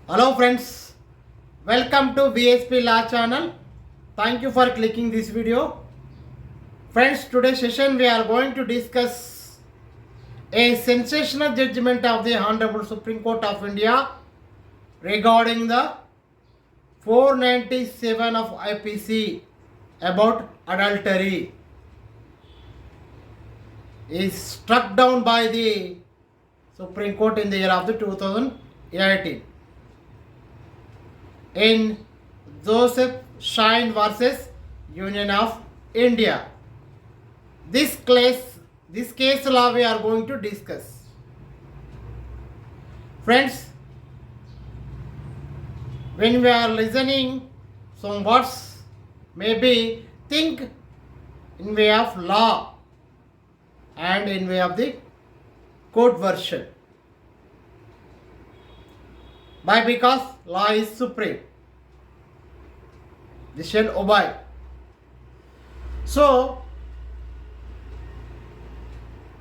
Hello friends, welcome to VSP Law channel. Thank you for clicking this video. Friends, today's session we are going to discuss a sensational judgment of the Honorable Supreme Court of India regarding the 497 of IPC about adultery is struck down by the Supreme Court in the year of the 2018. In Joseph Shine versus Union of India. This case law we are going to discuss. Friends, when we are listening some words, maybe think in way of law and in way of the court version. Why? Because law is supreme. This shall obey. So,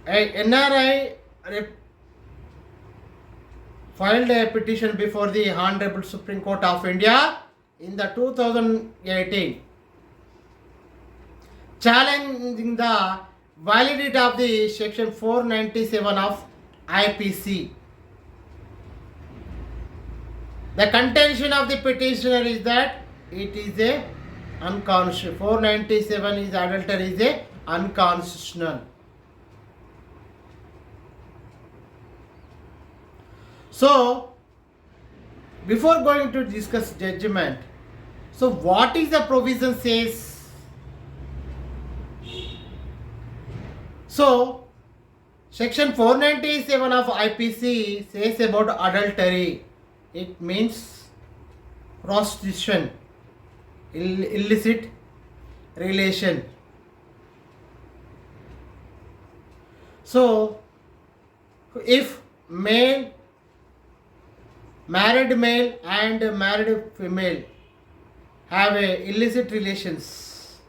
a NRI filed a petition before the Honorable Supreme Court of India in the 2018, challenging the validity of the section 497 of IPC. The contention of the petitioner is that it is a unconstitutional. 497 is adultery is a unconstitutional. So, before going to discuss judgment, so what is the provision says? So, section 497 of IPC says about adultery. It means prostitution, illicit relation. So, if married male and married female have a illicit relations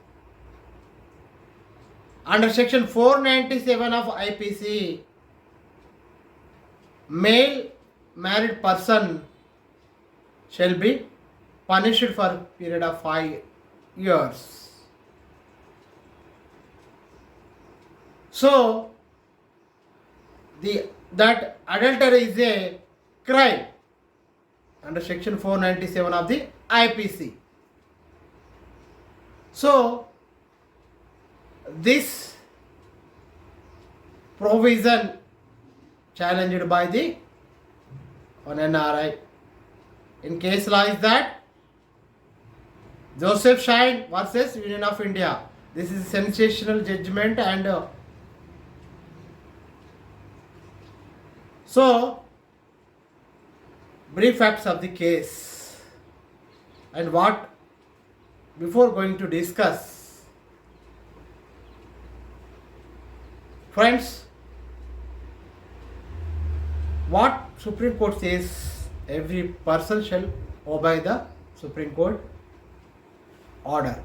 under section 497 of IPC, male married person shall be punished for a period of 5 years. So, that adultery is a crime under section 497 of the IPC. So, this provision challenged by the NRI in case law is that Joseph Shine versus Union of India. This is a sensational judgment and so brief facts of the case and what before going to discuss. Friends, what Supreme Court says, every person shall obey the Supreme Court order.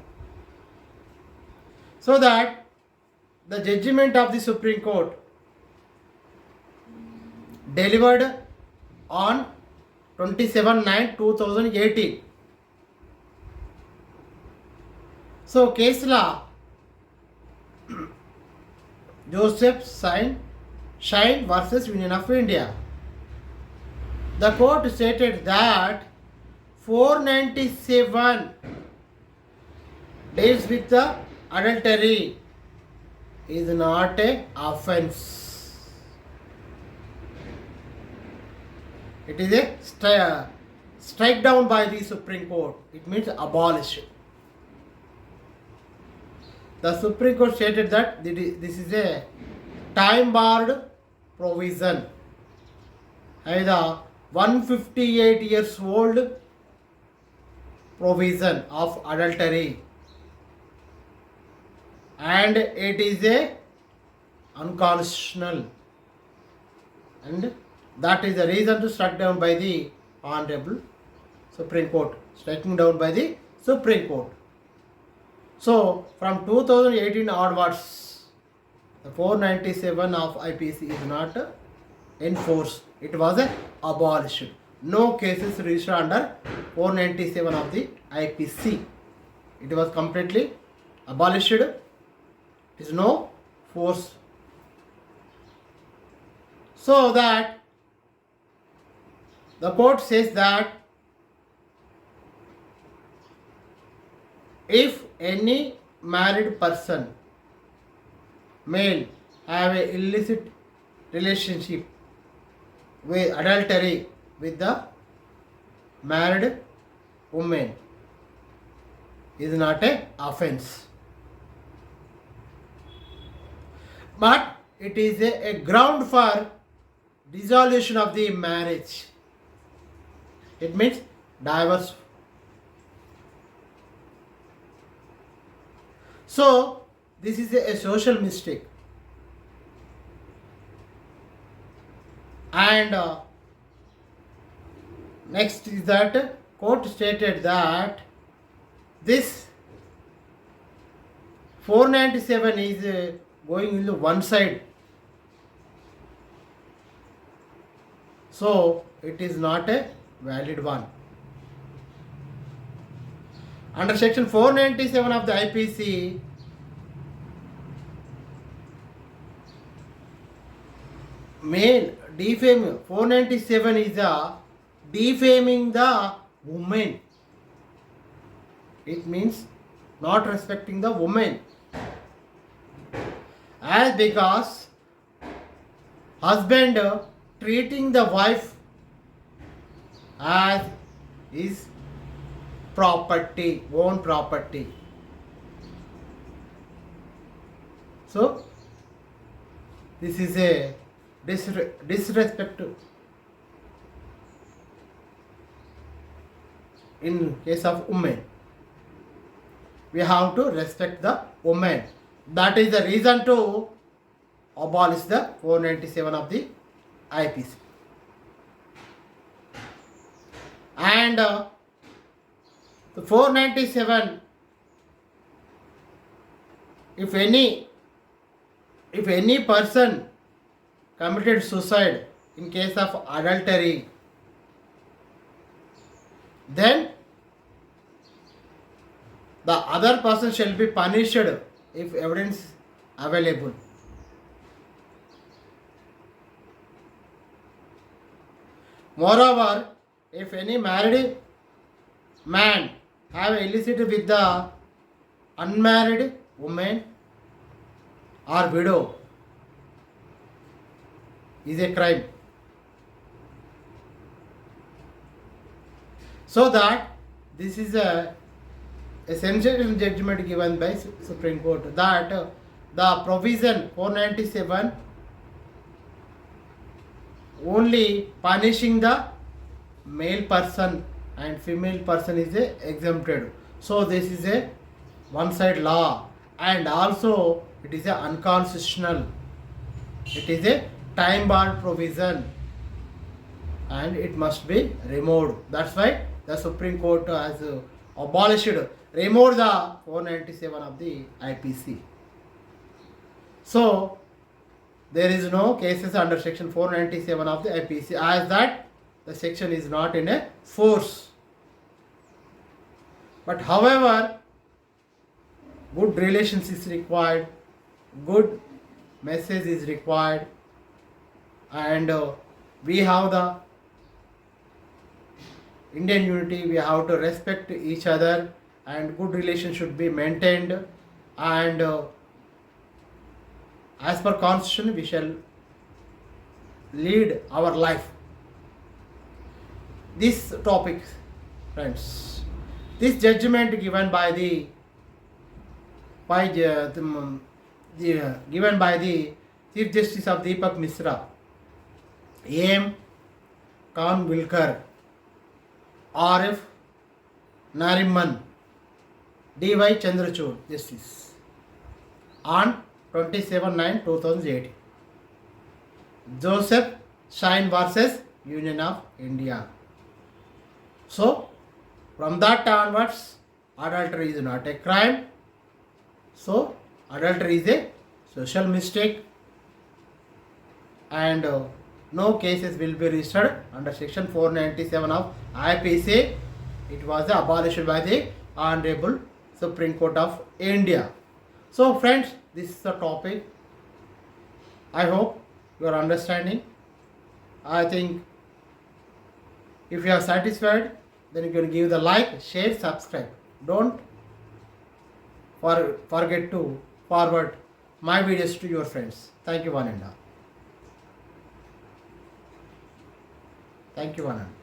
So that the judgment of the Supreme Court delivered on 27/9/2018. So case law Joseph Shine versus Union of India. The court stated that 497 deals with the adultery is not a offence. It is a strike down by the Supreme Court. It means abolish. The Supreme Court stated that this is a time barred provision. Either 158 years old provision of adultery and it is a unconstitutional, and that is the reason to strike down by the Honorable Supreme Court. Striking down by the Supreme Court. So from 2018 onwards, the 497 of IPC is not enforced. It was abolished. no cases registered under 497 of the IPC. It was completely abolished. It is no force. So that the court says that if any married person, male, have a illicit relationship with adultery with the married woman, is not a offence, but it is a ground for dissolution of the marriage. It means divorce. So this is a social mistake. And next is that court stated that this 497 is going into one side. So it is not a valid one. Under section 497 of the IPC, male defaming, 497 is a defaming the woman. It means not respecting the woman. As because husband treating the wife as his property, own property. So this is a disrespect in case of women. We have to respect the woman. That is the reason to abolish the 497 of the IPC. And the 497, if any person committed suicide in case of adultery, then the other person shall be punished if evidence available. Moreover, if any married man have illicit with the unmarried woman or widow, is a crime. So that this is a sensitive judgment given by Supreme Court that the provision 497 only punishing the male person and female person is exempted. So this is a one side law, and also it is a unconstitutional. It is a time barred provision and it must be removed. That's why the Supreme Court has abolished, removed the 497 of the IPC. So there is no cases under section 497 of the IPC, as that the section is not in a force. But however, good relations is required, good message is required, and we have the Indian unity, we have to respect each other, and good relations should be maintained, and as per constitution we shall lead our life. This topic, friends, this judgment given by the given by the Chief Justice of Deepak Misra, A.M. Khan-Wilkar, R.F. Nariman, D.Y. Chandrachud, Justice, on 27/9/2018. Joseph Shine versus Union of India. So, from that onwards, adultery is not a crime. So, adultery is a social mistake, and no cases will be registered under section 497 of IPC. It was abolished by the Honorable Supreme Court of India. So friends, this is the topic. I hope you are understanding. I think if you are satisfied, then you can give the like, share, subscribe. Don't forget to forward my videos to your friends. Thank you one and all. Thank you one and all.